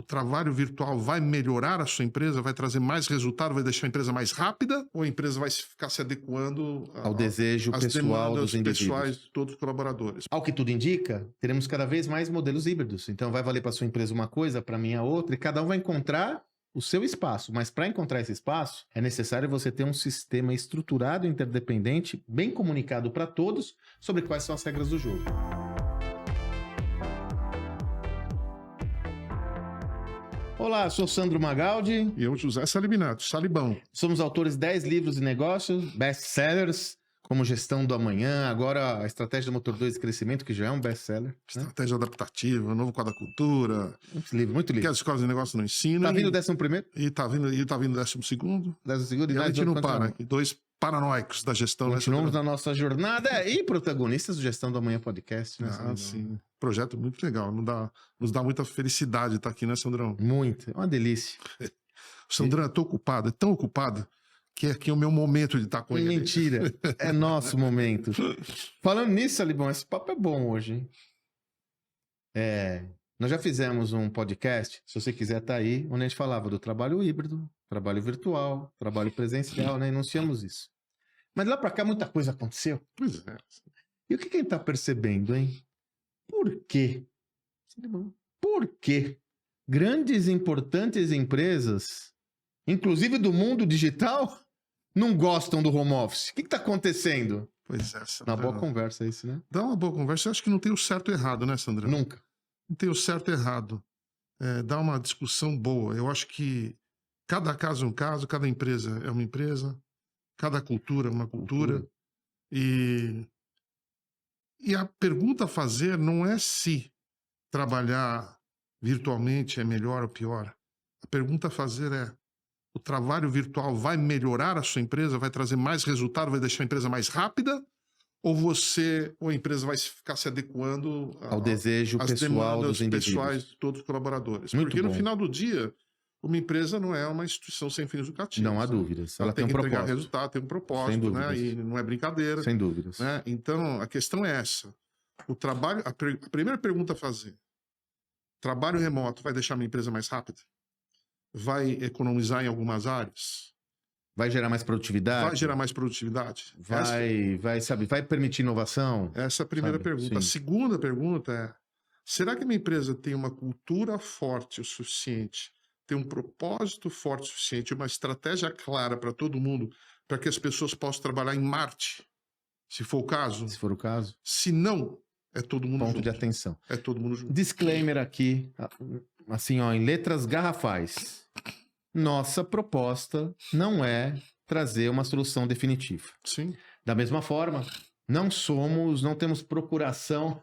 o trabalho virtual vai melhorar a sua empresa, vai trazer mais resultado, vai deixar a empresa mais rápida, ou a empresa vai ficar se adequando ao desejo às pessoal demandas dos indivíduos? pessoais de todos os colaboradores? Ao que tudo indica, teremos cada vez mais modelos híbridos. Então vai valer para sua empresa uma coisa, para mim a outra, e cada um vai encontrar o seu espaço. Mas para encontrar esse espaço, é necessário você ter um sistema estruturado, interdependente, bem comunicado para todos sobre quais são as regras do jogo. Olá, sou Sandro Magaldi. E eu, José Salibinato, Salibão. Somos autores de 10 livros de negócios, best-sellers, como Gestão do Amanhã, agora a Estratégia do Motor 2 de Crescimento, que já é um best-seller. Estratégia adaptativa, Novo Quadro da Cultura. Muito livro, muito Que livro. as escolas de negócio não ensinam. Tá vindo o 11º? E tá vindo o 12º. 12º E a mais gente não outro para. continua. Dois paranoicos da gestão. Continuamos na nossa jornada e protagonistas do Gestão do Amanhã podcast. Né, Sandrão? Sim. Projeto muito legal. Nos dá muita felicidade estar aqui, né, Sandrão? Muito. É uma delícia. Sandrão, eu tô ocupado, é tão ocupado, que aqui é o meu momento de estar com ele. Mentira. É nosso momento. Falando nisso, Salibão, esse papo é bom hoje, hein? Nós já fizemos um podcast, se você quiser tá aí, onde a gente falava do trabalho híbrido, trabalho virtual, trabalho presencial, né? Enunciamos isso. Mas lá pra cá muita coisa aconteceu. Pois é. E o que a gente tá percebendo, hein? Por quê? Por quê? Grandes e importantes empresas, inclusive do mundo digital, não gostam do home office. O que está acontecendo? Pois é, Uma Sandrão. boa conversa isso, né? Dá uma boa conversa. Eu acho que não tem o certo e errado, né, Sandrão? Nunca. Não tem o certo e errado. Dá uma discussão boa. Eu acho que cada caso é um caso, cada empresa é uma empresa, cada cultura é uma cultura. E a pergunta a fazer não é se trabalhar virtualmente é melhor ou pior. A pergunta a fazer é: o trabalho virtual vai melhorar a sua empresa, vai trazer mais resultado, vai deixar a empresa mais rápida? Ou a empresa vai ficar se adequando ao desejo às pessoal demandas dos indivíduos? pessoais de todos os colaboradores? Muito Porque no bom. final do dia, uma empresa não é uma instituição sem fins lucrativos. Não há né? dúvidas. Ela tem um que entregar propósito. resultado, tem um propósito, Sem né? dúvidas. E não é brincadeira. Sem dúvidas. Né? Então, a questão é essa. O trabalho, a primeira pergunta a fazer: trabalho remoto vai deixar minha empresa mais rápida? Vai economizar em algumas áreas? Vai gerar mais produtividade? Vai gerar mais produtividade? Vai permitir inovação? Essa é a primeira Sabe? pergunta. Sim. A segunda pergunta é: será que a minha empresa tem uma cultura forte o suficiente, tem um propósito forte o suficiente, uma estratégia clara para todo mundo, para que as pessoas possam trabalhar em Marte, se for o caso? Se for o caso. Se não, é todo mundo Ponto junto. de atenção. É todo mundo junto. Disclaimer aqui, assim, ó, em letras garrafais. Nossa proposta não é trazer uma solução definitiva. Sim. Da mesma forma, não temos procuração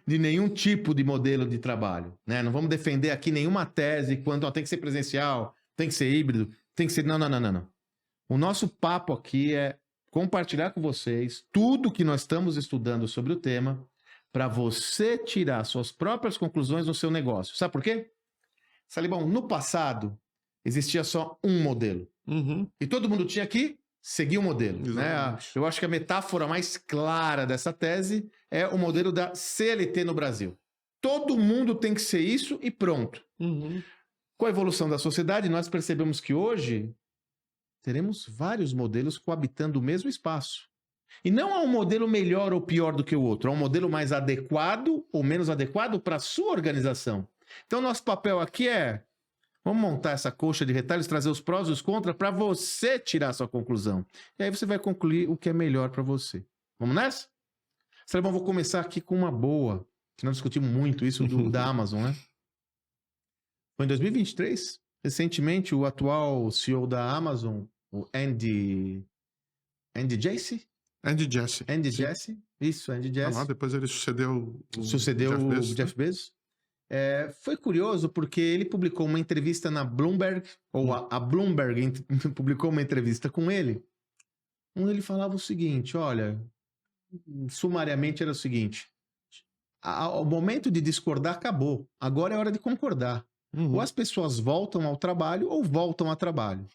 de nenhum tipo de modelo de trabalho, né? Não vamos defender aqui nenhuma tese quanto tem que ser presencial, tem que ser híbrido, tem que ser... Não. O nosso papo aqui é compartilhar com vocês tudo que nós estamos estudando sobre o tema para você tirar suas próprias conclusões no seu negócio. Sabe por quê? Salibão, no passado existia só um modelo. Uhum. E todo mundo tinha que seguir o modelo. Né? Eu acho que a metáfora mais clara dessa tese é o modelo da CLT no Brasil. Todo mundo tem que ser isso e pronto. Uhum. Com a evolução da sociedade, nós percebemos que hoje teremos vários modelos coabitando o mesmo espaço. E não há um modelo melhor ou pior do que o outro. Há um modelo mais adequado ou menos adequado para a sua organização. Então, nosso papel aqui é: vamos montar essa coxa de retalhos, trazer os prós e os contras para você tirar a sua conclusão. E aí você vai concluir o que é melhor para você. Vamos nessa? Salibão, vou começar aqui com uma boa, que nós discutimos muito isso da Amazon, né? Foi em 2023, recentemente, o atual CEO da Amazon, o Andy Jassy? Andy Jassy. Andy Jassy? Isso, Andy Jassy. Depois ele sucedeu o Jeff Bezos. Foi curioso porque ele publicou uma entrevista na Bloomberg, ou a Bloomberg publicou uma entrevista com ele, onde ele falava o seguinte: olha, sumariamente era o seguinte: o momento de discordar acabou, agora é hora de concordar. Uhum. Ou as pessoas voltam ao trabalho ou voltam a trabalho.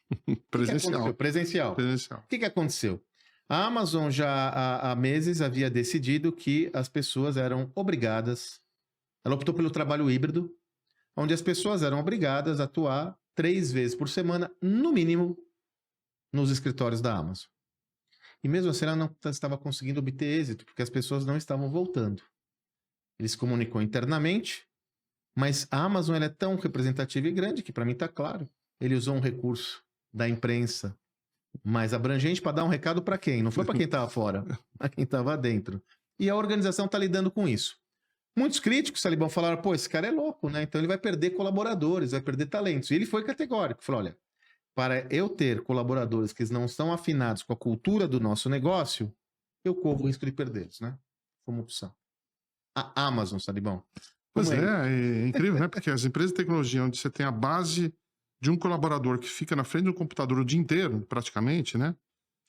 Presencial. Presencial. O que aconteceu? A Amazon já há meses havia decidido que as pessoas eram obrigadas. Ela optou pelo trabalho híbrido, onde as pessoas eram obrigadas a atuar 3 vezes por semana, no mínimo, nos escritórios da Amazon. E mesmo assim ela não estava conseguindo obter êxito, porque as pessoas não estavam voltando. Ele se comunicou internamente, mas a Amazon ela é tão representativa e grande que para mim está claro. Ele usou um recurso da imprensa mais abrangente para dar um recado para quem? Não foi para quem estava fora, para quem estava dentro. E a organização está lidando com isso. Muitos críticos, Salibão, falaram, pô, esse cara é louco, né? Então ele vai perder colaboradores, vai perder talentos. E ele foi categórico, falou, olha, para eu ter colaboradores que não estão afinados com a cultura do nosso negócio, eu corro o risco de perdê-los, né? Como opção. A Amazon, Salibão. Pois é incrível, né? Porque as empresas de tecnologia, onde você tem a base de um colaborador que fica na frente do computador o dia inteiro, praticamente, né?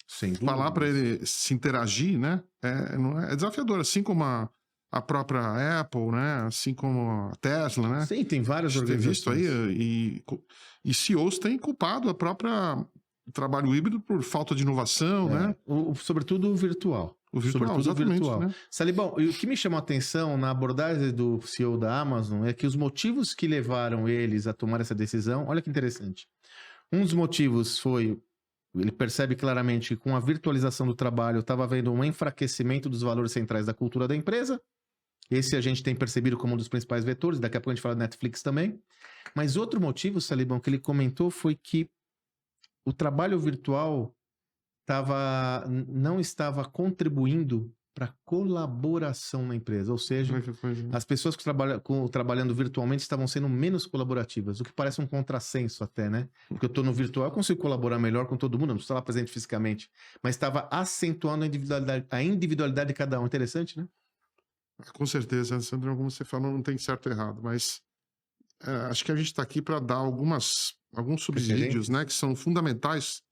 Sem Falar para dúvidas. ele se interagir, né? É desafiador, assim como a própria Apple, né? Assim como a Tesla, né? Sim, tem várias A gente tem visto aí, organizações. e CEOs têm culpado a própria trabalho híbrido por falta de inovação, né? Sobretudo o virtual. O virtual, Sobretudo o exatamente, virtual. né? Salibão, e o que me chamou a atenção na abordagem do CEO da Amazon é que os motivos que levaram eles a tomar essa decisão, olha que interessante. Um dos motivos foi, ele percebe claramente que com a virtualização do trabalho estava havendo um enfraquecimento dos valores centrais da cultura da empresa. Esse a gente tem percebido como um dos principais vetores, daqui a pouco a gente fala de Netflix também. Mas outro motivo, Salibão, que ele comentou foi que o trabalho virtual não estava contribuindo para a colaboração na empresa. Ou seja, as pessoas que trabalhando virtualmente estavam sendo menos colaborativas, o que parece um contrassenso até, né? Porque eu estou no virtual, eu consigo colaborar melhor com todo mundo, não preciso estar lá presente fisicamente. Mas estava acentuando a individualidade de cada um. Interessante, né? Com certeza, Sandro, como você falou, não tem certo e errado, mas acho que a gente está aqui para dar alguns subsídios, né, que são fundamentais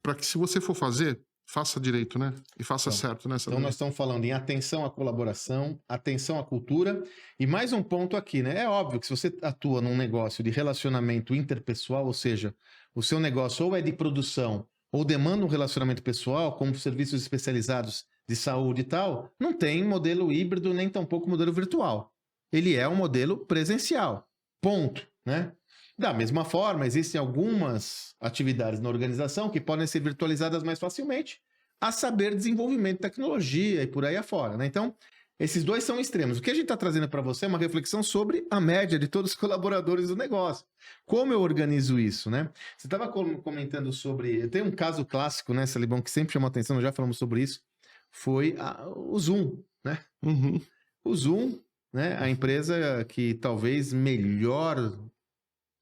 para que, se você for fazer, faça direito, né? E faça certo, né, Sandro? Então nós estamos falando em atenção à colaboração, atenção à cultura, e mais um ponto aqui, né? É óbvio que se você atua num negócio de relacionamento interpessoal, ou seja, o seu negócio ou é de produção ou demanda um relacionamento pessoal, como serviços especializados de saúde e tal, não tem modelo híbrido nem tampouco modelo virtual. Ele é um modelo presencial. Ponto, né? Da mesma forma, existem algumas atividades na organização que podem ser virtualizadas mais facilmente, a saber, desenvolvimento de tecnologia e por aí afora, né? Então, esses dois são extremos. O que a gente está trazendo para você é uma reflexão sobre a média de todos os colaboradores do negócio. Como eu organizo isso, né? Você estava comentando sobre... Tem um caso clássico, né, Salibão, que sempre chamou atenção, nós já falamos sobre isso, foi o Zoom, né? Uhum. O Zoom, né? A empresa que talvez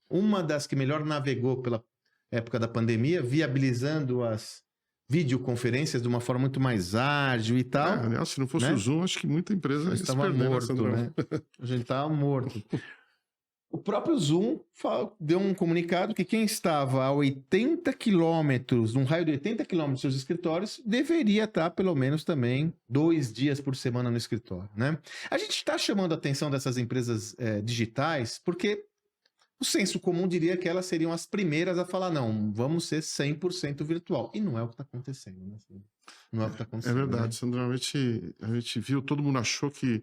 uma das que melhor navegou pela época da pandemia, viabilizando as videoconferências de uma forma muito mais ágil e tal. Aliás, se não fosse o Zoom, acho que muita empresa ia estava morto, né? A gente estava morto. O próprio Zoom deu um comunicado que quem estava a 80 quilômetros, num raio de 80 quilômetros dos seus escritórios, deveria estar pelo menos também 2 dias por semana no escritório, né? A gente está chamando a atenção dessas empresas digitais porque o senso comum diria que elas seriam as primeiras a falar, não, vamos ser 100% virtual. E não é o que está acontecendo, né? Não é o que está acontecendo. É verdade, né? Sandro. A gente viu, todo mundo achou que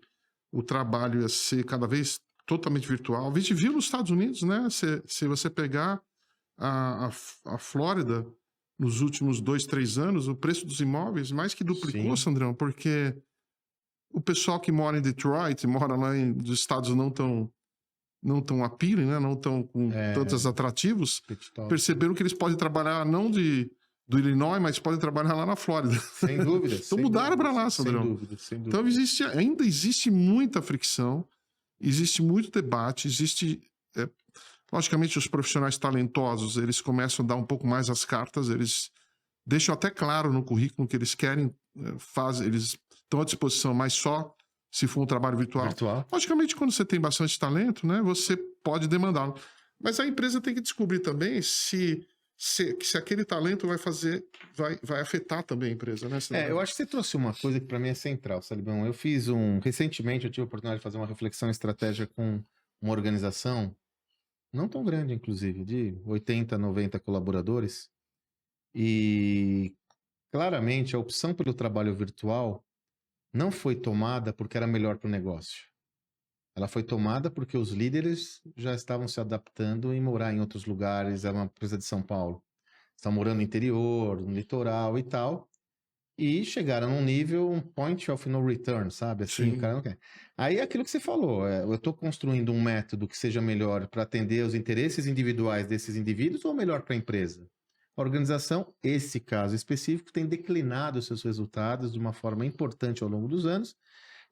o trabalho ia ser cada vez totalmente virtual. A gente viu nos Estados Unidos, né? Se você pegar a Flórida, nos últimos 2, 3 anos, o preço dos imóveis mais que duplicou, Sim. Sandrão, porque o pessoal que mora em Detroit, mora lá dos estados não tão appealing, né? Não tão com tantos atrativos, perceberam que eles podem trabalhar não do Illinois, mas podem trabalhar lá na Flórida. Sem dúvida. Então mudaram para lá, Sandrão. Sem dúvida. Então ainda existe muita fricção, existe muito debate, logicamente, os profissionais talentosos, eles começam a dar um pouco mais as cartas, eles deixam até claro no currículo que eles querem, eles estão à disposição, mas só se for um trabalho virtual. Logicamente, quando você tem bastante talento, né, você pode demandá-lo. Mas a empresa tem que descobrir também se aquele talento vai afetar também a empresa, né? Eu acho que você trouxe uma coisa que para mim é central, Salibão. Recentemente eu tive a oportunidade de fazer uma reflexão estratégica com uma organização, não tão grande, inclusive, de 80, 90 colaboradores. E claramente a opção pelo trabalho virtual não foi tomada porque era melhor para o negócio. Ela foi tomada porque os líderes já estavam se adaptando em morar em outros lugares. É uma empresa de São Paulo. Estão morando no interior, no litoral e tal. E chegaram num nível, um point of no return, sabe? Assim, o Sim. cara não quer. Aí é aquilo que você falou, eu estou construindo um método que seja melhor para atender os interesses individuais desses indivíduos ou melhor para a empresa? A organização, esse caso específico, tem declinado seus resultados de uma forma importante ao longo dos anos.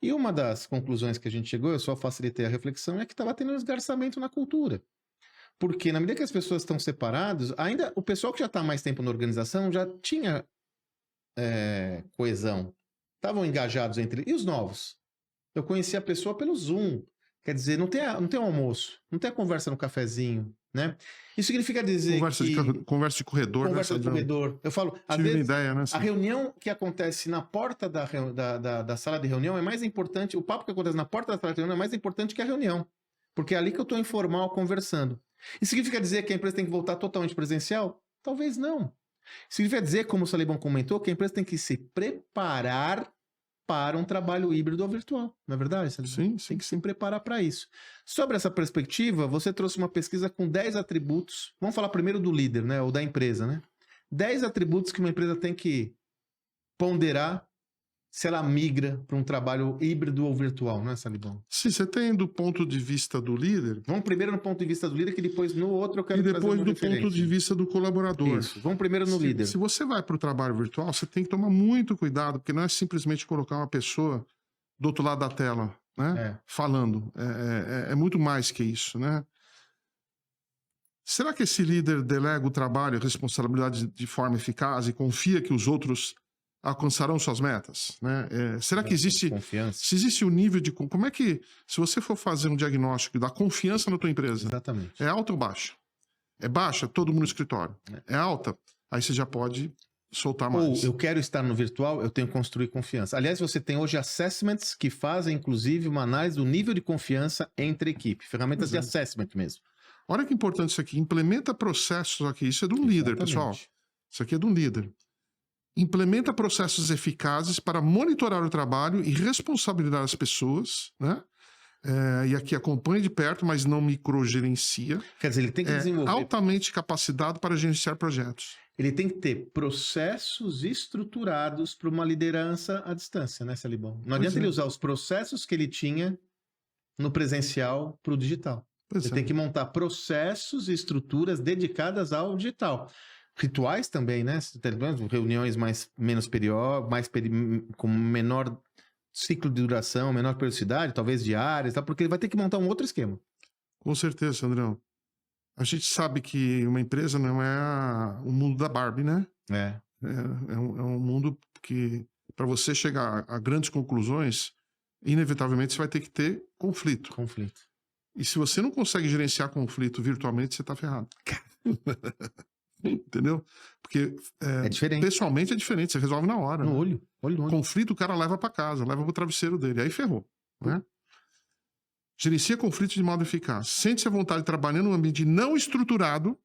E uma das conclusões que a gente chegou, eu só facilitei a reflexão, é que estava tendo um esgarçamento na cultura. Porque na medida que as pessoas estão separadas, ainda o pessoal que já está há mais tempo na organização já tinha coesão. Estavam engajados entre... E os novos? Eu conheci a pessoa pelo Zoom. Quer dizer, não tem um almoço, não tem a conversa no cafezinho, né? Isso significa dizer Conversa de corredor. Conversa né, de corredor. Eu falo, às Tive uma vezes, ideia, né? a reunião que acontece na porta da sala de reunião é mais importante, o papo que acontece na porta da sala de reunião é mais importante que a reunião. Porque é ali que eu estou informal conversando. Isso significa dizer que a empresa tem que voltar totalmente presencial? Talvez não. Significa dizer, como o Salibão comentou, que a empresa tem que se preparar para um trabalho híbrido ou virtual. Não é verdade, Salibão? Sim, Tem que se preparar para isso. Sobre essa perspectiva, você trouxe uma pesquisa com 10 atributos. Vamos falar primeiro do líder, né? Ou da empresa, né? 10 atributos que uma empresa tem que ponderar se ela migra para um trabalho híbrido ou virtual, não é, Salibão? Se você tem do ponto de vista do líder... Vamos primeiro no ponto de vista do líder, que depois no outro eu quero E trazer depois uma do referência. ponto de vista do colaborador. Isso. Vamos primeiro no líder. Se você vai para o trabalho virtual, você tem que tomar muito cuidado, porque não é simplesmente colocar uma pessoa do outro lado da tela, né? Falando. É muito mais que isso, né? Será que esse líder delega o trabalho e a responsabilidade de forma eficaz e confia que os outros alcançarão suas metas, né? Será que existe confiança? Se existe um nível de... Como é que, se você for fazer um diagnóstico da confiança na tua empresa, Exatamente. é alta ou baixa? É baixa, todo mundo no escritório. É alta, aí você já pode soltar mais. Ou eu quero estar no virtual, eu tenho que construir confiança. Aliás, você tem hoje assessments que fazem, inclusive, uma análise do nível de confiança entre equipe. Ferramentas de assessment mesmo. Olha que importante isso aqui. Implementa processos aqui. Isso é de um líder, pessoal. Isso aqui é de um líder. Implementa processos eficazes para monitorar o trabalho e responsabilizar as pessoas, né? E aqui acompanha de perto, mas não microgerencia. Quer dizer, ele tem que desenvolver... altamente capacitado para gerenciar projetos. Ele tem que ter processos estruturados para uma liderança à distância, né, Salibão? Não adianta ele usar os processos que ele tinha no presencial para o digital. Ele tem que montar processos e estruturas dedicadas ao digital. Rituais também, né? Reuniões com menor ciclo de duração, menor periodicidade, talvez diárias, tá? Porque ele vai ter que montar um outro esquema. Com certeza, Sandrão. A gente sabe que uma empresa não é o mundo da Barbie, né? É um mundo que, para você chegar a grandes conclusões, inevitavelmente você vai ter que ter conflito. E se você não consegue gerenciar conflito virtualmente, você tá ferrado. Entendeu? Porque é diferente. Pessoalmente é diferente, você resolve na hora. No olho. Conflito o cara leva para casa, leva pro travesseiro dele, aí ferrou, né? Gerencia conflitos de modo eficaz. Sente-se à vontade trabalhando num ambiente não estruturado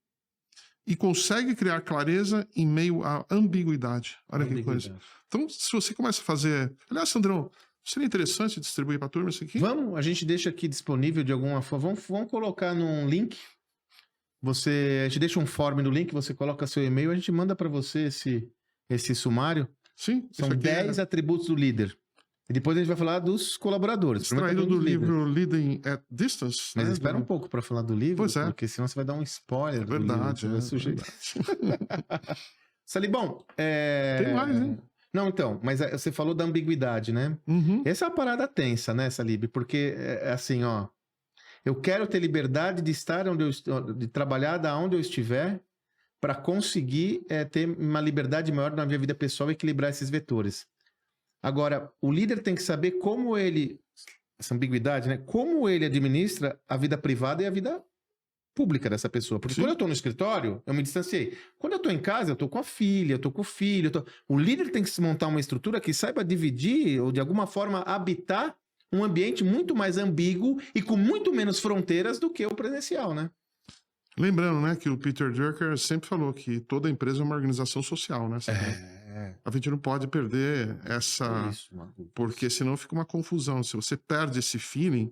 e consegue criar clareza em meio à ambiguidade. Olha que coisa. Então, se você começa a fazer... Aliás, Sandrão, seria interessante distribuir para a turma isso aqui? Vamos, a gente deixa aqui disponível de alguma forma. Vamos colocar num link. A gente deixa um form no link, você coloca seu e-mail, a gente manda para você esse sumário. Sim. São 10 atributos do líder. E depois a gente vai falar dos colaboradores. Extraído do livro Leading at Distance. Mas espera um pouco para falar do livro, porque senão você vai dar um spoiler. É verdade. Do livro, Salibão, tem mais, hein? Não, então, mas você falou da ambiguidade, né? Essa é uma parada tensa, né, Salib? Porque, assim, ó, eu quero ter liberdade de estar de trabalhar da onde eu estiver para conseguir ter uma liberdade maior na minha vida pessoal e equilibrar esses vetores. Agora, o líder tem que saber como essa ambiguidade, né? Como ele administra a vida privada e a vida pública dessa pessoa. Porque quando eu estou no escritório, eu me distanciei. Quando eu estou em casa, eu estou com a filha, eu estou com o filho. O líder tem que se montar uma estrutura que saiba dividir ou, de alguma forma, habitar um ambiente muito mais ambíguo e com muito menos fronteiras do que o presencial, né? Lembrando, né, que o Peter Drucker sempre falou que toda empresa é uma organização social, né? A gente não pode perder essa... porque senão fica uma confusão. Se você perde esse feeling,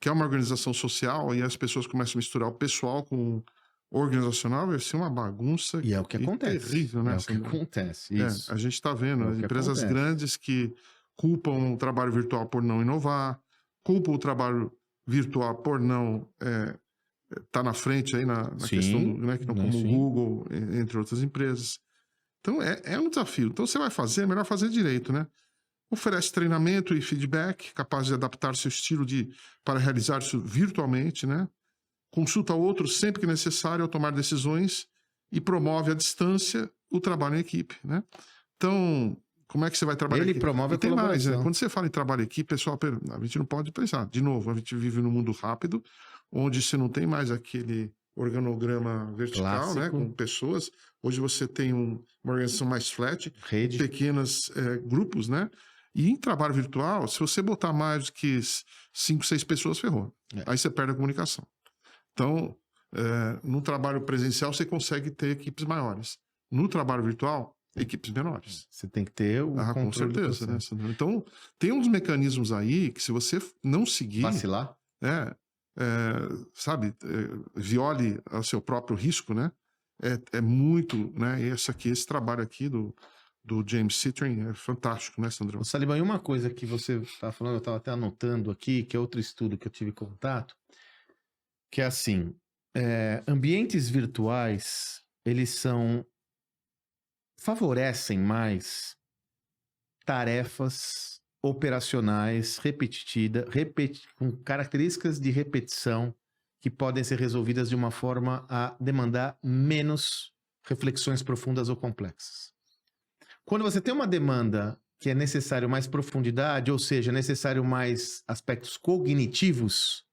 que é uma organização social e as pessoas começam a misturar o pessoal com o organizacional, vai ser uma bagunça E é o que acontece. terrível, né? É o que acontece, isso. A gente está vendo, É o que empresas acontece. grandes que culpam o trabalho virtual por não inovar, culpam o trabalho virtual por não estar na frente aí na Sim, questão do, né, que não, como o sim. Google, entre outras empresas. Então, é um desafio. Então, você vai fazer, é melhor fazer direito, né? Oferece treinamento e feedback, capaz de adaptar seu estilo para realizar isso virtualmente, né? Consulta outros sempre que necessário ao tomar decisões e promove à distância o trabalho em equipe, né? Então, como é que você vai trabalhar em Ele equipe? promove E a tem mais, né? colaboração. Quando você fala em trabalho em equipe, pessoal, a gente não pode pensar. De novo, a gente vive num mundo rápido, onde você não tem mais aquele organograma vertical, né? Clássico. Com pessoas. Hoje você tem uma organização mais flat, Rede. pequenos grupos, né? E em trabalho virtual, se você botar mais do que 5, 6 pessoas, ferrou. Aí você perde a comunicação. Então, no trabalho presencial, você consegue ter equipes maiores. No trabalho virtual, equipes menores. Você tem que ter o Com controle do certeza, né, processo. Sandro? Então, tem uns mecanismos aí que, se você não seguir, Vacilar? sabe, viole ao seu próprio risco, né? É muito, né? Esse trabalho aqui do James Citrin é fantástico, né, Sandrão? Ô, Salibão, e uma coisa que você está falando, eu estava até anotando aqui, que é outro estudo que eu tive contato, que é assim, ambientes virtuais, eles favorecem mais tarefas operacionais com características de repetição que podem ser resolvidas de uma forma a demandar menos reflexões profundas ou complexas. Quando você tem uma demanda que é necessário mais profundidade, ou seja, necessário mais aspectos cognitivos,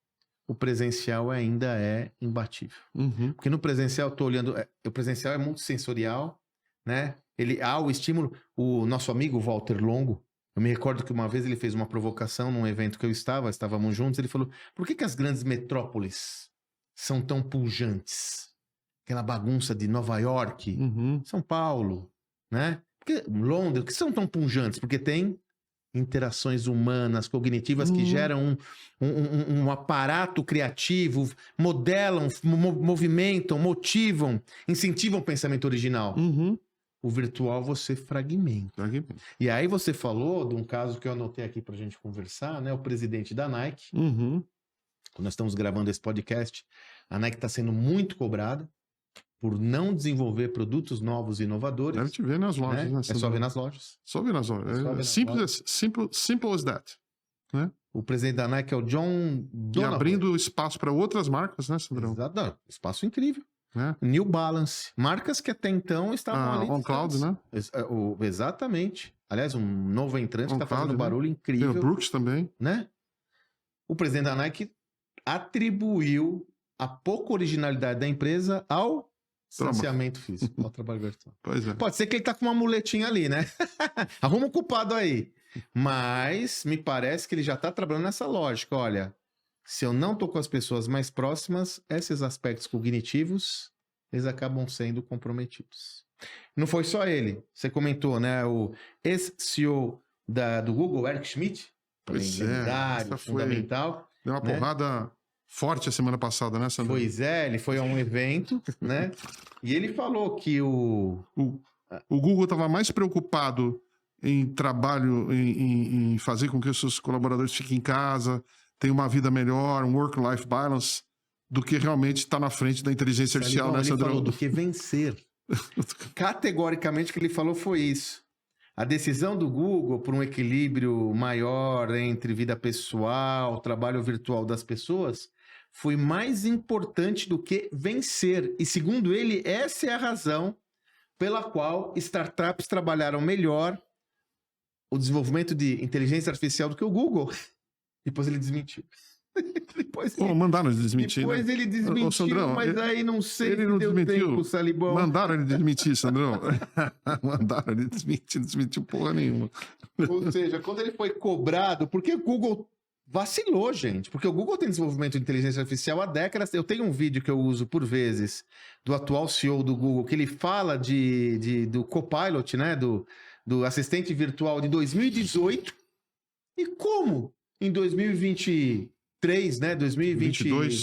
o presencial ainda é imbatível. Uhum. Porque no presencial, eu tô olhando, o presencial é multissensorial, né? Há o estímulo. O nosso amigo Walter Longo, eu me recordo que uma vez ele fez uma provocação num evento que estávamos juntos, ele falou: por que as grandes metrópoles são tão pujantes? Aquela bagunça de Nova York, São Paulo, né? Porque Londres, que são tão pujantes? Porque tem interações humanas, cognitivas que geram um aparato criativo, modelam, movimentam, motivam, incentivam o pensamento original. O virtual você fragmenta. E aí você falou de um caso que eu anotei aqui pra gente conversar, né? O presidente da Nike. Quando nós estamos gravando esse podcast, a Nike está sendo muito cobrada por não desenvolver produtos novos e inovadores. Deve te ver nas lojas, né? É só ver nas lojas. Só ver nas lojas. Simple as that. Né? O presidente da Nike é o John Donovan. E abrindo espaço para outras marcas, né, Sandrão? Exato. Espaço incrível. New Balance. Marcas que até então estavam ali. On Cloud, né? Exatamente. Aliás, um novo entrante que está fazendo um barulho incrível. Tem o Brooks também. Né? O presidente da Nike atribuiu a pouca originalidade da empresa ao distanciamento físico, ao trabalho virtual. Pois é. Pode ser que ele tá com uma muletinha ali, né? Arruma um culpado aí. Mas me parece que ele já tá trabalhando nessa lógica. Olha, se eu não tô com as pessoas mais próximas, esses aspectos cognitivos, eles acabam sendo comprometidos. Não foi só ele. Você comentou, né? O ex-CEO do Google, Eric Schmidt. Pois é. Lendário, fundamental. Deu uma porrada forte a semana passada, né, Sandro? Pois é, ele foi a um evento, né? E ele falou que o Google estava mais preocupado em trabalho, em fazer com que os seus colaboradores fiquem em casa, tenham uma vida melhor, um work-life balance, do que realmente estar na frente da inteligência artificial, né, Sandro? Ele falou do que vencer. Categoricamente o que ele falou foi isso. A decisão do Google por um equilíbrio maior entre vida pessoal, trabalho virtual das pessoas, foi mais importante do que vencer. E segundo ele, essa é a razão pela qual startups trabalharam melhor o desenvolvimento de inteligência artificial do que o Google. Depois ele desmentiu. Mandaram ele desmentir, depois né? ele desmentiu, Sandrão, mas aí não sei ele se não deu desmentiu. tempo, Salibão. Mandaram ele desmentir, Sandrão. Mandaram ele desmentiu porra nenhuma. Ou seja, quando ele foi cobrado, porque o Google vacilou, gente. Porque o Google tem desenvolvimento de inteligência artificial há décadas. Eu tenho um vídeo que eu uso por vezes do atual CEO do Google, que ele fala do Copilot, né? Do assistente virtual de 2018. E como em 2023 3, né? 2022,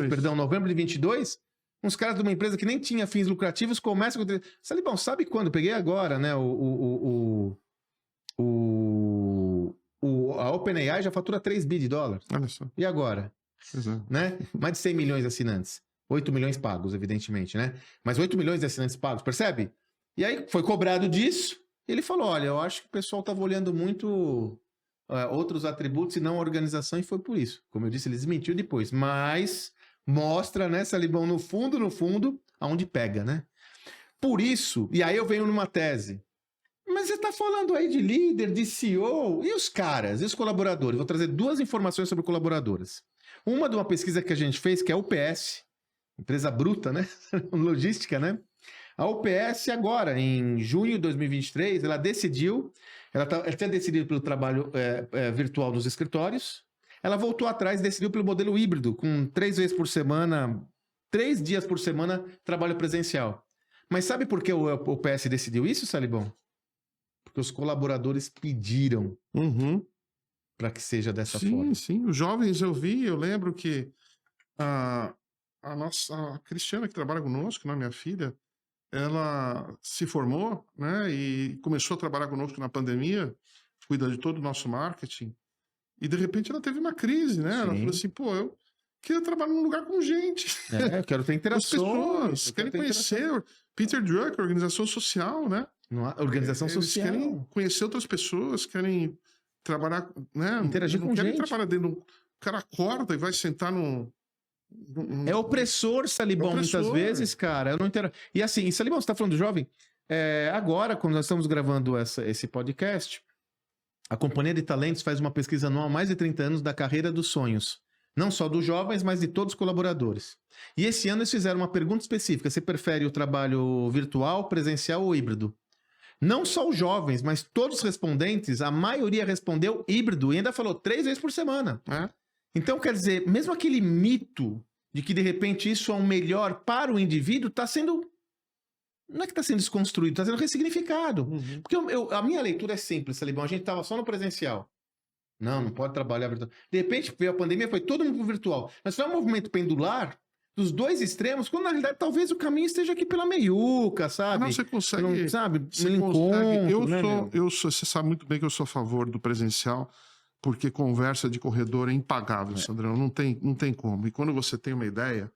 perdão, novembro de 22, uns caras de uma empresa que nem tinha fins lucrativos começam com... Salibão, sabe quando? Eu peguei agora, né? A OpenAI já fatura 3 bi de dólares. Olha só. E agora? Exato. Né? Mais de 100 milhões de assinantes. 8 milhões pagos, evidentemente, né? Mas 8 milhões de assinantes pagos, percebe? E aí foi cobrado disso. Ele falou, olha, eu acho que o pessoal estava olhando muito outros atributos e não a organização, e foi por isso. Como eu disse, ele desmentiu depois. Mas mostra, né, Salibão, no fundo, aonde pega, né? Por isso, e aí eu venho numa tese. Mas você está falando aí de líder, de CEO, e os caras, e os colaboradores? Vou trazer 2 informações sobre colaboradores. Uma de uma pesquisa que a gente fez, que é a UPS, empresa bruta, né? Logística, né? A UPS agora, em junho de 2023, ela decidiu, ela tinha decidido pelo trabalho virtual nos escritórios, ela voltou atrás e decidiu pelo modelo híbrido, com 3 vezes por semana, 3 dias por semana, trabalho presencial. Mas sabe por que o UPS decidiu isso, Salibão? Porque os colaboradores pediram para que seja dessa forma. Sim. Os jovens eu lembro que a Cristiana, que trabalha conosco, né, minha filha, ela se formou, né, e começou a trabalhar conosco na pandemia, cuida de todo o nosso marketing, e de repente ela teve uma crise, né? Ela falou assim, pô, eu queria trabalhar num lugar com gente. Eu quero ter interações. As pessoas querem conhecer. Peter Drucker, organização social, né? Organização social. Eles querem conhecer outras pessoas, querem trabalhar, né? Interagir com gente. Não querem trabalhar dentro. O cara acorda e vai sentar num... É opressor, Salibão, muitas vezes, cara. Eu não entendo. E assim, Salibão, você tá falando do jovem? Agora, quando nós estamos gravando esse podcast, a Companhia de Talentos faz uma pesquisa anual há mais de 30 anos da carreira dos sonhos. Não só dos jovens, mas de todos os colaboradores. E esse ano eles fizeram uma pergunta específica. Você prefere o trabalho virtual, presencial ou híbrido? Não só os jovens, mas todos os respondentes, a maioria respondeu híbrido e ainda falou 3 vezes por semana. Então, quer dizer, mesmo aquele mito de que, de repente, isso é um melhor para o indivíduo, está sendo... Não é que está sendo desconstruído, está sendo ressignificado. Porque a minha leitura é simples, Salibão. A gente estava só no presencial. Não pode trabalhar virtual. De repente, veio a pandemia, foi todo mundo virtual. Mas foi um movimento pendular dos 2 extremos, quando, na realidade, talvez o caminho esteja aqui pela meiuca, sabe? Não, você consegue... Não, sabe? Você consegue. Você sabe muito bem que eu sou a favor do presencial, porque conversa de corredor é impagável, Sandrão. Não tem como. E quando você tem uma ideia,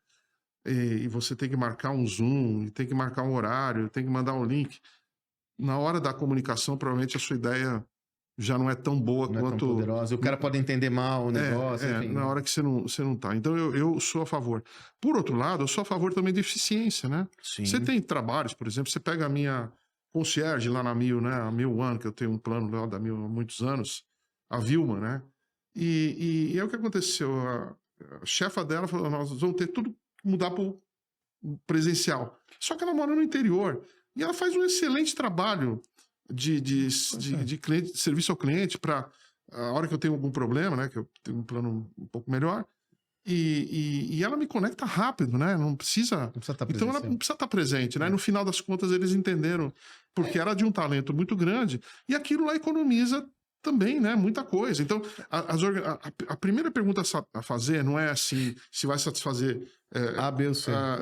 e você tem que marcar um Zoom, e tem que marcar um horário, tem que mandar um link, na hora da comunicação, provavelmente a sua ideia já não é tão boa não quanto... É tão poderosa. O cara pode entender mal o negócio. Enfim. Na hora que você não tá. Então, eu sou a favor. Por outro lado, eu sou a favor também de eficiência, né? Sim. Você tem trabalhos, por exemplo, você pega a minha concierge lá na Mil, né? A Mil One, que eu tenho um plano lá da Mil há muitos anos, a Vilma, né? E é o que aconteceu. A chefa dela falou, nós vamos ter tudo mudar para o presencial. Só que ela mora no interior. E ela faz um excelente trabalho de cliente, de serviço ao cliente, para a hora que eu tenho algum problema, né? Que eu tenho um plano um pouco melhor. E ela me conecta rápido, né? Não precisa estar então ela não precisa estar presente, né? No final das contas, eles entenderam, porque era de um talento muito grande, e aquilo lá economiza também, né? Muita coisa. Então, a primeira pergunta a fazer não é assim, se vai satisfazer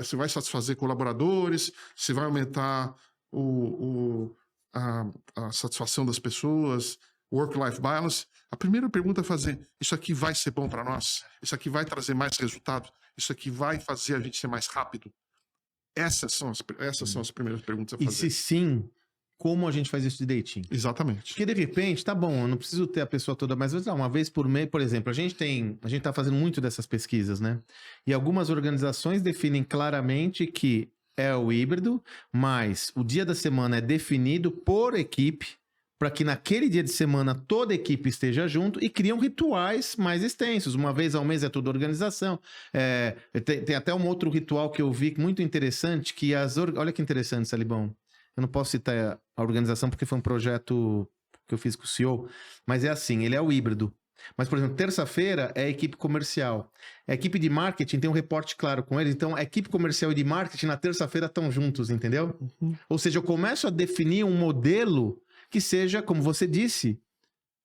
se vai satisfazer colaboradores, se vai aumentar a satisfação das pessoas, work-life balance. A primeira pergunta é fazer, isso aqui vai ser bom para nós? Isso aqui vai trazer mais resultado? Isso aqui vai fazer a gente ser mais rápido? Essas são as primeiras perguntas a fazer. E se sim, como a gente faz isso direitinho? Exatamente. Porque de repente, tá bom, eu não preciso ter a pessoa toda, mas uma vez por mês, por exemplo, a gente tá fazendo muito dessas pesquisas, né? E algumas organizações definem claramente que é o híbrido, mas o dia da semana é definido por equipe, para que naquele dia de semana toda a equipe esteja junto, e criam rituais mais extensos. Uma vez ao mês é toda organização. Tem até um outro ritual que eu vi muito interessante, que olha que interessante, Salibão. Eu não posso citar a organização porque foi um projeto que eu fiz com o CEO, mas é assim, ele é o híbrido. Mas, por exemplo, terça-feira é a equipe comercial. A equipe de marketing tem um reporte claro com eles. Então, a equipe comercial e de marketing na terça-feira estão juntos, entendeu? Ou seja, eu começo a definir um modelo que seja, como você disse,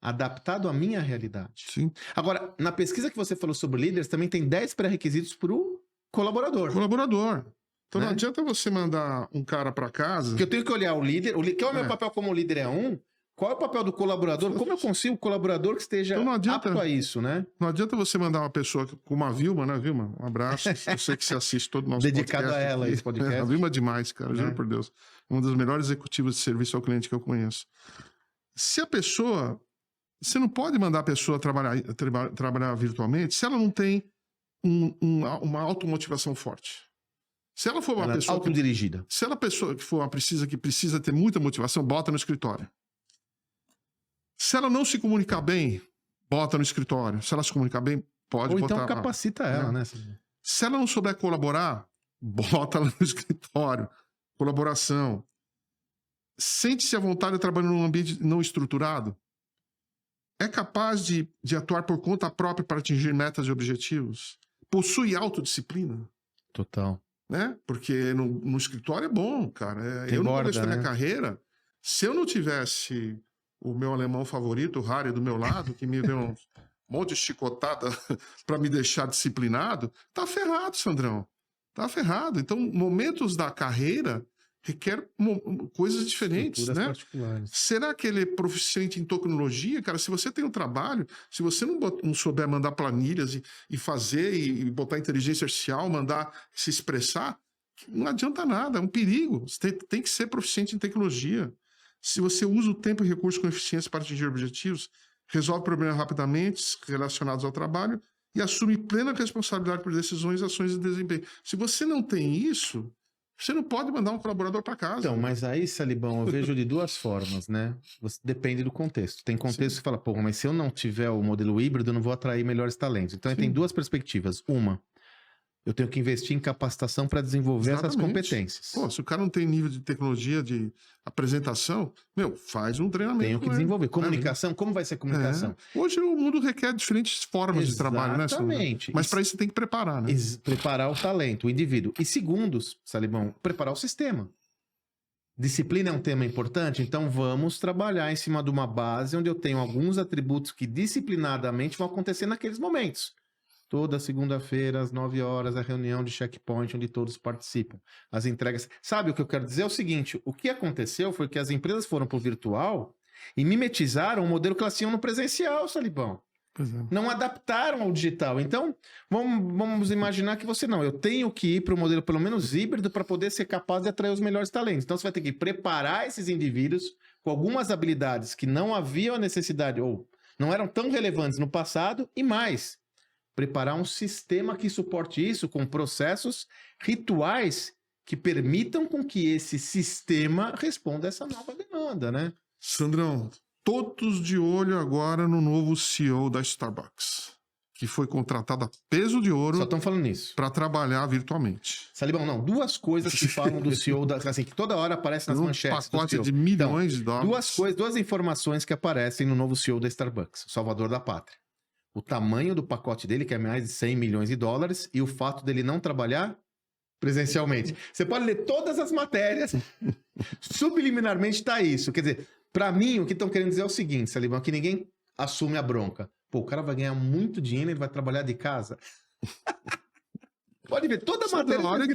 adaptado à minha realidade. Sim. Agora, na pesquisa que você falou sobre líderes, também tem 10 pré-requisitos para o colaborador. Colaborador. Então não Né? adianta você mandar um cara para casa. Porque eu tenho que olhar o líder. Que é o meu papel como líder é um. Qual é o papel do colaborador? Como eu consigo um colaborador que esteja Então não adianta- apto a isso, né? Não adianta você mandar uma pessoa como a Vilma, né, Vilma? Um abraço. Eu sei que você assiste todo o nosso Dedicado podcast a ela, aqui. esse podcast. A Vilma é demais, cara, juro É. por Deus. Uma das melhores executivas de serviço ao cliente que eu conheço. Se a pessoa... Você não pode mandar a pessoa trabalhar virtualmente se ela não tem uma automotivação forte. Se ela for uma Ela é pessoa... autodirigida. Se ela pessoa que for uma que precisa ter muita motivação, bota no escritório. Se ela não se comunicar bem, bota no escritório. Se ela se comunicar bem, pode Ou botar. então capacita ela, né? Se ela não souber colaborar, bota ela no escritório. Colaboração. Sente-se à vontade trabalhando num ambiente não estruturado. É capaz de atuar por conta própria para atingir metas e objetivos. Possui autodisciplina. Total. Né? Porque no escritório é bom, cara. Tem Eu no borda, começo da minha né? carreira, se eu não tivesse o meu alemão favorito, o Harry, do meu lado, que me deu um monte de chicotada para me deixar disciplinado, tá ferrado, Sandrão. Tá ferrado. Então, momentos da carreira requer coisas diferentes, Estruturas né? particulares. Será que ele é proficiente em tecnologia? Cara, se você tem um trabalho, se você não souber mandar planilhas e fazer, e botar inteligência artificial, mandar se expressar, não adianta nada, é um perigo. Você tem que ser proficiente em tecnologia. Se você usa o tempo e recursos com eficiência para atingir objetivos, resolve problemas rapidamente relacionados ao trabalho e assume plena responsabilidade por decisões, ações e desempenho. Se você não tem isso, você não pode mandar um colaborador para casa. Então, mas aí, Salibão, eu vejo de duas formas, né? Depende do contexto. Tem contexto que fala, pô, mas se eu não tiver o modelo híbrido, eu não vou atrair melhores talentos. Então, aí tem duas perspectivas. Uma, eu tenho que investir em capacitação para desenvolver essas competências. Pô, se o cara não tem nível de tecnologia, de apresentação, faz um treinamento. Tenho que desenvolver. Comunicação, como vai ser a comunicação? Hoje o mundo requer diferentes formas de trabalho, né? Exatamente. Mas para isso você tem que preparar, né? Preparar o talento, o indivíduo. E segundo, Salibão, preparar o sistema. Disciplina é um tema importante, então vamos trabalhar em cima de uma base onde eu tenho alguns atributos que disciplinadamente vão acontecer naqueles momentos. Toda segunda-feira, às 9 horas, a reunião de checkpoint, onde todos participam. As entregas. Sabe o que eu quero dizer? É o seguinte: o que aconteceu foi que as empresas foram para o virtual e mimetizaram o modelo que elas tinham no presencial, Salibão. Pois é. Não adaptaram ao digital. Então, vamos imaginar que você não. Eu tenho que ir para o modelo pelo menos híbrido para poder ser capaz de atrair os melhores talentos. Então, você vai ter que preparar esses indivíduos com algumas habilidades que não haviam a necessidade ou não eram tão relevantes no passado e mais. Preparar um sistema que suporte isso com processos, rituais que permitam com que esse sistema responda a essa nova demanda, né? Sandrão, todos de olho agora no novo CEO da Starbucks, que foi contratado a peso de Só ouro estão falando nisso. para trabalhar virtualmente. Salibão, não. Duas coisas que falam do CEO, assim, que toda hora aparece nas Um manchetes. do pacote CEO. de milhões de dólares. Duas coisas, duas informações que aparecem no novo CEO da Starbucks, o salvador da pátria. O tamanho do pacote dele, que é mais de 100 milhões de dólares, e o fato dele não trabalhar presencialmente. Você pode ler todas as matérias, subliminarmente está isso. Quer dizer, para mim, o que estão querendo dizer é o seguinte, Salibão, que ninguém assume a bronca. Pô, o cara vai ganhar muito dinheiro e ele vai trabalhar de casa. Pode ver, toda a matéria... A hora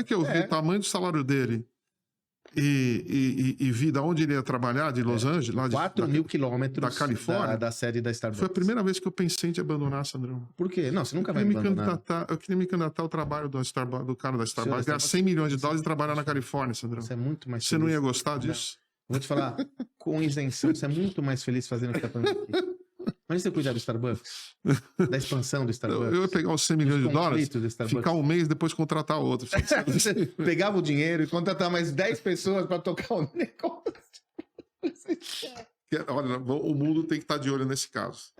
que eu vi o tamanho do salário dele e vi de onde ele ia trabalhar, de Los Angeles, lá de 4 mil quilômetros da Califórnia, da sede da Starbucks. foi a primeira vez que eu pensei em abandonar, Sandrão. Por quê? Não, você nunca vai Eu abandonar. queria me candidatar ao trabalho do cara da Starbucks, ganhar 100 milhões de dólares e trabalhar na Califórnia, Sandrão. Você é muito mais Você não feliz. ia gostar disso? Vou te falar, com isenção, você é muito mais feliz fazendo o que tá fazendo aqui. Imagina você cuidar do Starbucks, da expansão do Starbucks. Eu ia pegar os 100 milhões de dólares, do Starbucks. ficar um mês depois contratar outro. Você pegava o dinheiro e contratar mais 10 pessoas para tocar o negócio. Olha, o mundo tem que estar de olho nesse caso.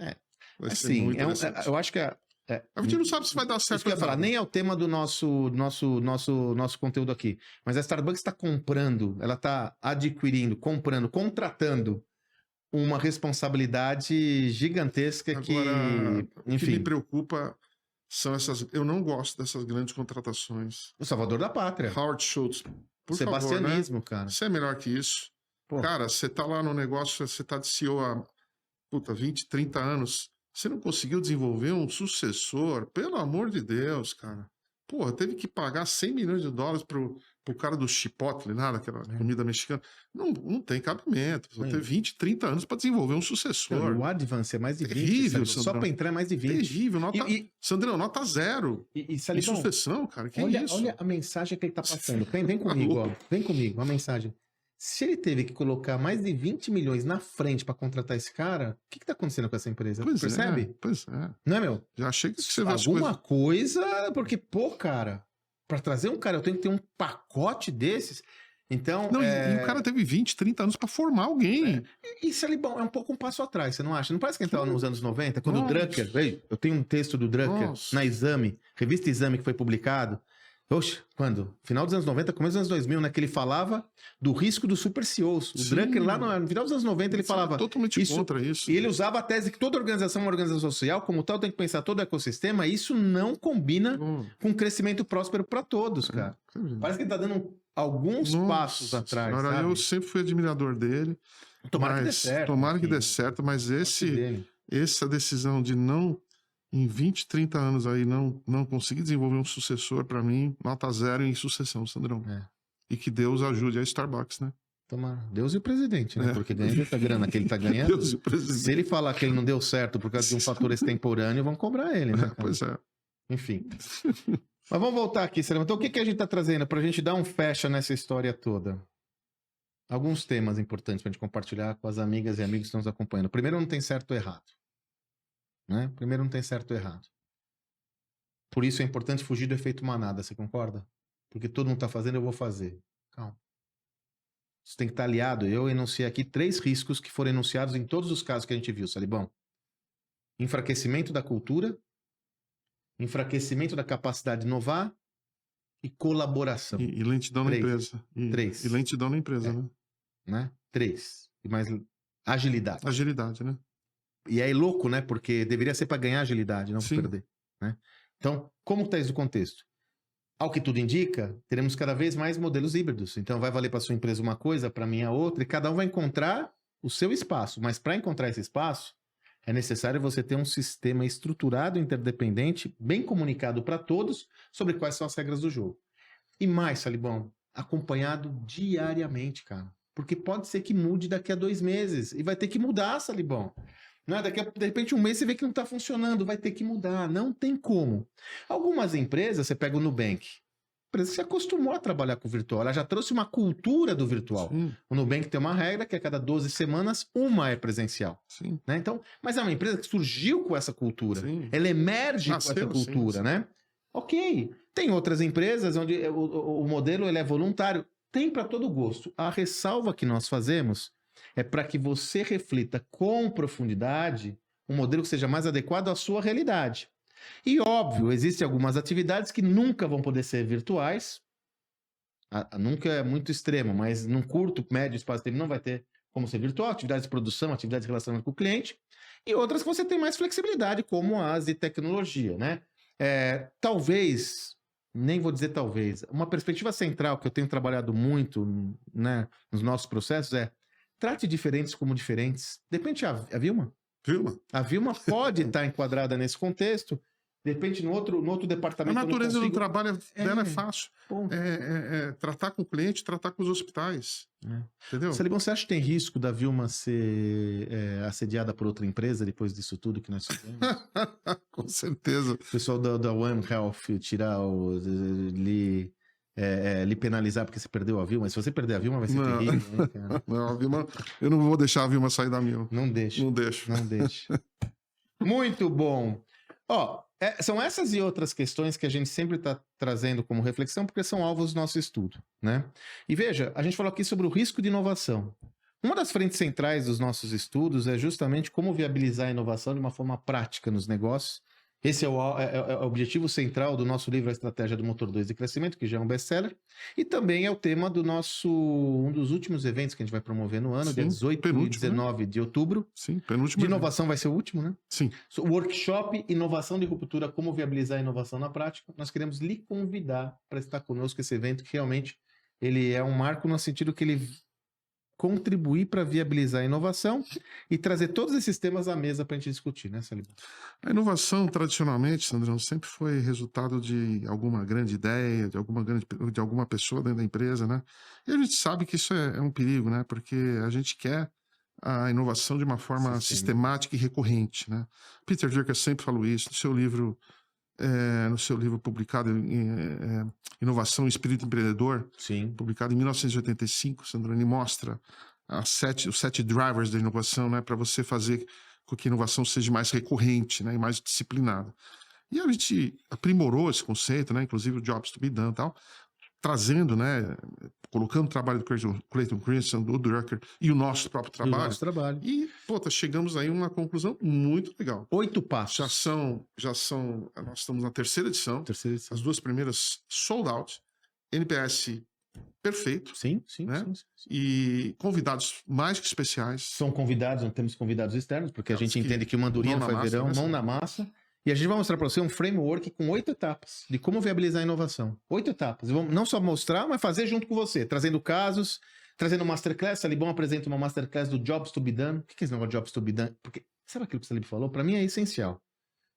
Vai ser Assim, muito interessante. eu acho que A gente não sabe se vai dar certo. Isso que eu ia falar, nem é o tema do nosso conteúdo aqui. Mas a Starbucks está comprando, ela está adquirindo, comprando, contratando uma responsabilidade gigantesca Agora, que, o que me enfim, preocupa são essas... Eu não gosto dessas grandes contratações. o salvador da pátria. Howard Schultz, por favor, né? Sebastianismo, cara. Você é melhor que isso. Pô. Cara, você tá lá no negócio, você tá de CEO puta, 20, 30 anos, você não conseguiu desenvolver um sucessor, pelo amor de Deus, cara. Porra, teve que pagar 100 milhões de dólares pro cara do Chipotle, lá, daquela comida mexicana. Não tem cabimento. Você ter 20, 30 anos para desenvolver um Não, sucessor. o Advance é mais de 20. Terrível, Salibão. Só Sandrão. para entrar é mais de 20. Terrível. Sandrão, nota 0. E Em Salibão, sucessão, cara, que olha, isso? olha a mensagem que ele tá passando. Vem comigo, ó. Vem comigo, a mensagem. Se ele teve que colocar mais de 20 milhões na frente para contratar esse cara, o que tá acontecendo com essa empresa? Pois Percebe? Pois é. Não é, meu? Já achei que você vê as Alguma coisas... coisa, porque, pô, cara, para trazer um cara, eu tenho que ter um pacote desses. Então, Não, e o cara teve 20, 30 anos para formar alguém. Isso ali, bom, é um pouco um passo atrás, você não acha? Não parece que a gente estava nos anos 90, quando o Nossa. Drucker, veja, eu tenho um texto do Drucker Nossa. na Exame, revista Exame que foi publicado. Oxe, quando? Final dos anos 90, começo dos anos 2000, né? Que ele falava do risco dos super CEOs. O Sim. Drucker, lá no final dos anos 90, ele falava... Totalmente contra isso. E ele usava a tese que toda organização é uma organização social, como tal, tem que pensar todo o ecossistema, e isso não combina com um crescimento próspero para todos, cara. Parece que ele tá dando alguns passos atrás, Agora, sabe? eu sempre fui admirador dele. Tomara que dê certo. Tomara que enfim. dê certo, mas Dele. essa decisão de não, em 20, 30 anos aí, não conseguir desenvolver um sucessor, para mim, nota 0 em sucessão, Sandrão. E que Deus ajude a Starbucks, né? Tomara. Deus e o presidente, né? Porque ganhando essa grana que ele tá ganhando. Deus e o presidente. Se ele falar que ele não deu certo por causa de um fator extemporâneo, vão cobrar ele, né? Cara? Pois é. Enfim. Mas vamos voltar aqui, Serena. Então, o que a gente tá trazendo pra gente dar um fecha nessa história toda? Alguns temas importantes pra gente compartilhar com as amigas e amigos que estão nos acompanhando. Primeiro, não tem certo ou errado. Né? Primeiro, não tem certo ou errado. Por isso é importante fugir do efeito manada, você concorda? Porque todo mundo tá fazendo, eu vou fazer. Calma. Isso tem que estar aliado. Eu enunciei aqui 3 riscos que foram enunciados em todos os casos que a gente viu, Salibão. Enfraquecimento da cultura, enfraquecimento da capacidade de inovar e colaboração. E lentidão na 3. empresa. 3. E lentidão na empresa, né? 3. E mais agilidade. Agilidade, né? E é louco, né? Porque deveria ser para ganhar agilidade, não para Sim. perder. Né? Então, como está isso do contexto? Ao que tudo indica, teremos cada vez mais modelos híbridos. Então, vai valer para sua empresa uma coisa, para mim a outra, e cada um vai encontrar o seu espaço. Mas para encontrar esse espaço, é necessário você ter um sistema estruturado, interdependente, bem comunicado para todos sobre quais são as regras do jogo. E mais, Salibão, acompanhado diariamente, cara. Porque pode ser que mude daqui a 2 meses. E vai ter que mudar, Salibão. Não é? De repente, 1 mês você vê que não está funcionando, vai ter que mudar. Não tem como. Algumas empresas, você pega o Nubank. Empresa que se acostumou a trabalhar com o virtual. Ela já trouxe uma cultura do virtual. Sim. O Nubank tem uma regra que a cada 12 semanas, uma é presencial. Sim. Né? Então, mas é uma empresa que surgiu com essa cultura. Sim. Ela emerge Nasceu, com essa cultura, sim. né? Ok. Tem outras empresas onde o modelo ele é voluntário. Tem para todo gosto. A ressalva que nós fazemos é para que você reflita com profundidade um modelo que seja mais adequado à sua realidade. E, óbvio, existem algumas atividades que nunca vão poder ser virtuais. Nunca é muito extremo, mas num curto, médio espaço de tempo não vai ter como ser virtual. Atividades de produção, atividades de relacionamento com o cliente. E outras que você tem mais flexibilidade, como as de tecnologia, né? Talvez, nem vou dizer talvez, uma perspectiva central que eu tenho trabalhado muito, né, nos nossos processos é trate diferentes como diferentes. De repente, a Vilma? Vilma? A Vilma pode estar enquadrada nesse contexto. De repente, no outro A departamento... natureza do trabalho dela é É. fácil. Ponto. Tratar com o cliente, tratar com os hospitais. Entendeu? Salibão, você acha que tem risco da Vilma ser assediada por outra empresa depois disso tudo que nós fizemos? Com certeza. O pessoal da One Health tirar lhe penalizar porque você perdeu a Vilma. Mas se você perder a Vilma, vai ser Não. terrível, né, cara? Não, a Vilma, eu não vou deixar a Vilma sair da minha. Não deixa. Não deixo. Não deixa. Muito bom. Ó, são essas e outras questões que a gente sempre está trazendo como reflexão, porque são alvos do nosso estudo, né? E veja, a gente falou aqui sobre o risco de inovação. Uma das frentes centrais dos nossos estudos é justamente como viabilizar a inovação de uma forma prática nos negócios. Esse é o objetivo central do nosso livro A Estratégia do Motor 2 de Crescimento, que já é um best-seller. E também é o tema do um dos últimos eventos que a gente vai promover no ano, Sim, dia 18 e penúltimo, 19 de outubro. Sim, penúltimo. De evento. inovação vai ser o último, né? Sim. O workshop Inovação de Ruptura, como viabilizar a inovação na prática. Nós queremos lhe convidar para estar conosco esse evento, que realmente ele é um marco no sentido que ele contribuir para viabilizar a inovação e trazer todos esses temas à mesa para a gente discutir, né, Salibão? A inovação, tradicionalmente, Sandrão, sempre foi resultado de alguma grande ideia, de alguma pessoa dentro da empresa, né? E a gente sabe que isso é um perigo, né? Porque a gente quer a inovação de uma forma sistemática e recorrente, né? Peter Drucker sempre falou isso no seu livro publicado Inovação e Espírito Empreendedor, Sim. publicado em 1985, Sandro, ele mostra os 7 drivers da inovação, né, para você fazer com que a inovação seja mais recorrente, né, e mais disciplinada. E a gente aprimorou esse conceito, né, inclusive o Jobs to be Done e tal, trazendo, né, colocando o trabalho do Clayton Christensen, do Drucker e o nosso próprio trabalho. E, chegamos aí a uma conclusão muito legal. 8 passos. Nós estamos na terceira edição. As 2 primeiras sold out. NPS perfeito. Sim. E convidados mais que especiais. São convidados, não temos convidados externos, porque a gente entende que uma andorinha não faz verão, mão na massa. E a gente vai mostrar para você um framework com 8 etapas de como viabilizar a inovação. 8 etapas. Vamos não só mostrar, mas fazer junto com você, trazendo casos, trazendo masterclass. Salibão apresenta uma masterclass do Jobs to be Done. O que é esse negócio de Jobs to be Done? Porque, sabe aquilo que o Salib falou? Para mim é essencial.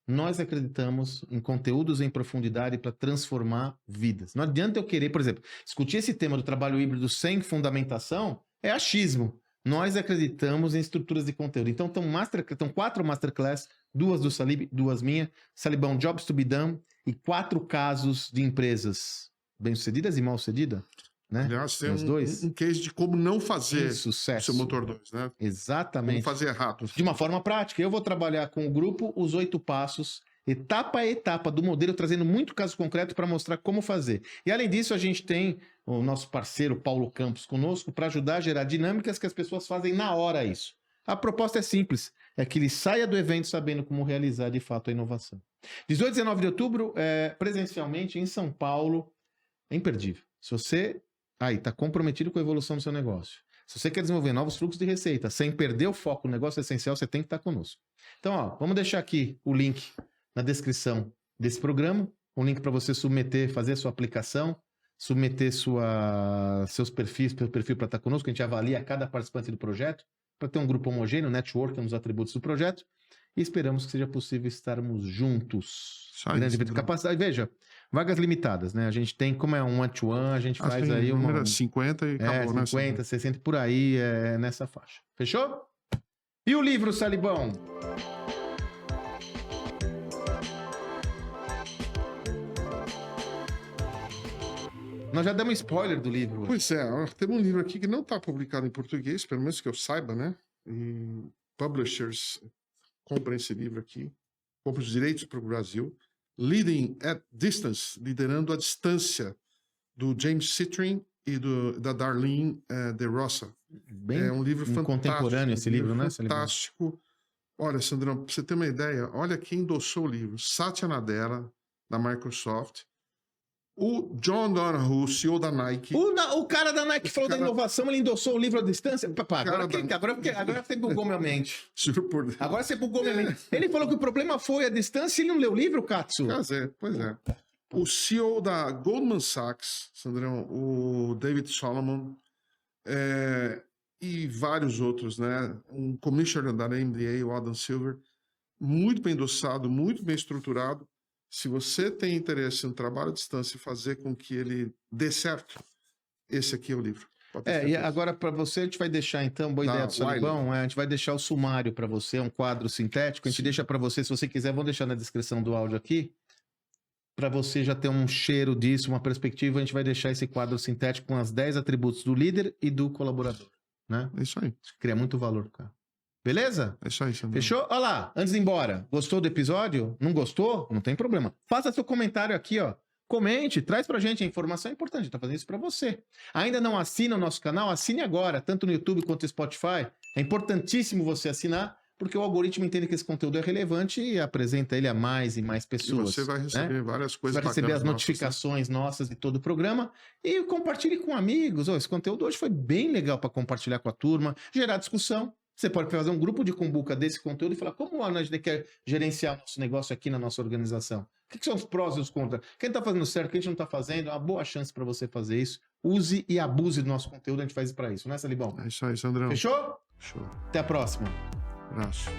Nós acreditamos em conteúdos em profundidade para transformar vidas. Não adianta eu querer, por exemplo, discutir esse tema do trabalho híbrido sem fundamentação, é achismo. Nós acreditamos em estruturas de conteúdo. Então, estão 4 masterclass, 2 do Salib, 2 minhas. Salibão, Jobs to be Done e 4 casos de empresas bem-sucedidas e mal-sucedidas. Né? Aliás, tem um case de como não fazer sucesso. O seu motor 2, né? Exatamente. Como fazer errado. De uma forma prática. Eu vou trabalhar com o grupo os 8 passos, etapa a etapa do modelo, trazendo muito caso concreto para mostrar como fazer. E além disso, a gente tem o nosso parceiro Paulo Campos conosco para ajudar a gerar dinâmicas que as pessoas fazem na hora isso. A proposta é simples, é que ele saia do evento sabendo como realizar de fato a inovação. 18 e 19 de outubro, presencialmente em São Paulo, é imperdível. Se você está comprometido com a evolução do seu negócio, se você quer desenvolver novos fluxos de receita, sem perder o foco no negócio essencial, você tem que estar conosco. Então, vamos deixar aqui o link na descrição desse programa, um link para você submeter, fazer a sua aplicação, submeter seu perfil para estar conosco, a gente avalia cada participante do projeto, para ter um grupo homogêneo, network é um dos atributos do projeto, e esperamos que seja possível estarmos juntos. Grande evento, capacidade, veja, vagas limitadas, né? A gente tem, como é um one-to-one, a gente faz aí uma... 50 e acabou, 50, né? 60, por aí, nessa faixa. Fechou? E o livro, Salibão? Nós já demos spoiler do livro. Pois é, temos um livro aqui que não está publicado em português, pelo menos que eu saiba, né? E publishers comprem esse livro aqui, compram os direitos para o Brasil. Leading at Distance, liderando à distância, do James Citrin e da Darlene De Rosa. É um livro fantástico. Contemporâneo esse livro, né? Fantástico. Olha, Sandrão, para você ter uma ideia, olha quem endossou o livro. Satya Nadella, da Microsoft. O John Donahoe, CEO da Nike. O cara da Nike falou da inovação, ele endossou o livro à distância. Agora você bugou minha mente. Juro por Deus. Agora você bugou minha mente. Ele falou que o problema foi a distância e ele não leu o livro, Katsu? Pois é. O CEO da Goldman Sachs, Sandrão, o David Solomon, e vários outros, né? Um commissioner da MBA, o Adam Silver, muito bem endossado, muito bem estruturado. Se você tem interesse no trabalho à distância e fazer com que ele dê certo, esse aqui é o livro. E agora para você, a gente vai deixar então, boa ideia do Salibão, a gente vai deixar o sumário para você, um quadro sintético, a gente deixa para você, se você quiser, vamos deixar na descrição do áudio aqui, para você já ter um cheiro disso, uma perspectiva, a gente vai deixar esse quadro sintético com as 10 atributos do líder e do colaborador, né? É isso aí. Cria muito valor, cara. Beleza? É isso aí, Sandro. Fechou? Olha lá, antes de ir embora, gostou do episódio? Não gostou? Não tem problema. Faça seu comentário aqui, ó. Comente, traz pra gente, a informação é importante, a gente tá fazendo isso pra você. Ainda não assina o nosso canal? Assine agora, tanto no YouTube quanto no Spotify. É importantíssimo você assinar, porque o algoritmo entende que esse conteúdo é relevante e apresenta ele a mais e mais pessoas. E você vai receber várias coisas bacanas. Vai receber as notificações nossas de todo o programa e compartilhe com amigos. Esse conteúdo hoje foi bem legal para compartilhar com a turma, gerar discussão. Você pode fazer um grupo de cumbuca desse conteúdo e falar como a gente quer gerenciar nosso negócio aqui na nossa organização. O que são os prós e os contras? Quem tá fazendo certo, quem não tá fazendo, é uma boa chance para você fazer isso. Use e abuse do nosso conteúdo, a gente faz isso para isso, né, Salibão? É isso aí, Sandrão. Fechou? Show. Até a próxima. Abraço.